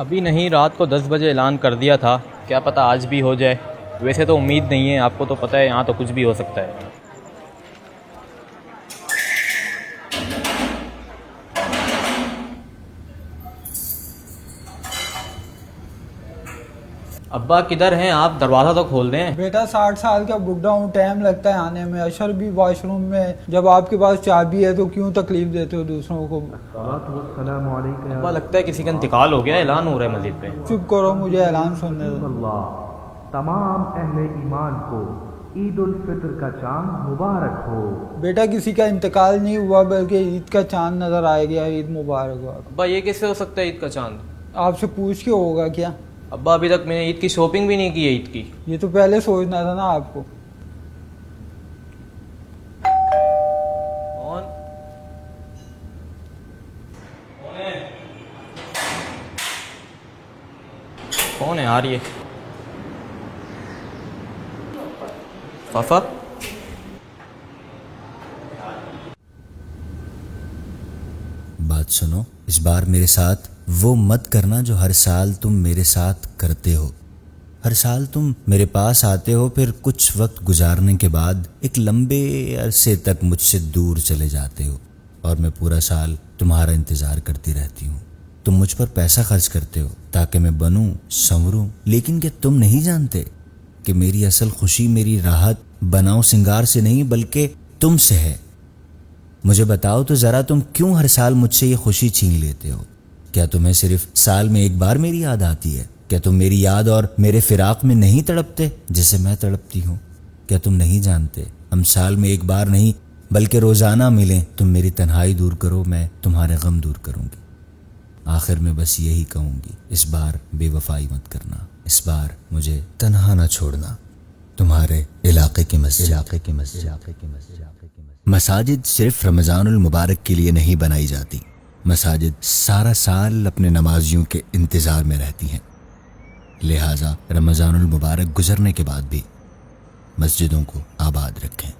अभी नहीं, रात को 10 बजे ऐलान कर दिया था, क्या पता आज भी हो जाए। वैसे तो उम्मीद नहीं है, आपको तो पता है यहाँ तो कुछ भी हो सकता है। अब्बा किधर हैं आप? दरवाज़ा तो खोल दें। बेटा 60 साल का बुढ़ा हूँ, टाइम लगता है आने में। अशर भी वॉशरूम में। जब आपके पास चाबी है तो क्यों तकलीफ देते हो दूसरों को? अब्बा लगता है किसी का इंतकाल हो गया, ऐलान हो रहा है मस्जिद पे। चुप करो, मुझे ऐलान सुनने दो। तमाम अहले ईमान को ईद उल फितर का चांद मुबारक हो। बेटा किसी का इंतकाल नहीं हुआ बल्कि ईद का चांद नजर आ गया। ईद मुबारक हो। अब्बा ये कैसे हो सकता है ईद का चांद? आपसे पूछ के होगा क्या? अब्बा अभी तक मैंने ईद की शॉपिंग भी नहीं की है ईद की। ये तो पहले सोचना था ना आपको। कौन कौन है यार ये? पापा बात सुनो, इस बार मेरे साथ वो मत करना जो हर साल तुम मेरे साथ करते हो। हर साल तुम मेरे पास आते हो, फिर कुछ वक्त गुजारने के बाद एक लंबे अरसे तक मुझसे दूर चले जाते हो और मैं पूरा साल तुम्हारा इंतज़ार करती रहती हूँ। तुम मुझ पर पैसा खर्च करते हो ताकि मैं बनूं, संवरूं, लेकिन क्या तुम नहीं जानते कि मेरी असल खुशी, मेरी राहत बनाओ सिंगार से नहीं बल्कि तुमसे है। मुझे बताओ तो ज़रा, तुम क्यों हर साल मुझसे ये खुशी छीन लेते हो? क्या तुम्हें सिर्फ साल में एक बार मेरी याद आती है? क्या तुम मेरी याद और मेरे फिराक में नहीं तड़पते जैसे मैं तड़पती हूँ? क्या तुम नहीं जानते हम साल में एक बार नहीं बल्कि रोज़ाना मिलें? तुम मेरी तन्हाई दूर करो, मैं तुम्हारे गम दूर करूँगी। आखिर में बस यही कहूँगी, इस बार बेवफाई मत करना, इस बार मुझे तन्हा ना छोड़ना। तुम्हारे इलाके की मसाजिद सिर्फ रमज़ानुल मुबारक के लिए नहीं बनाई जाती। मसाजिद सारा साल अपने नमाजियों के इंतज़ार में रहती हैं। लिहाजा रमज़ानुल मुबारक गुजरने के बाद भी मस्जिदों को आबाद रखें।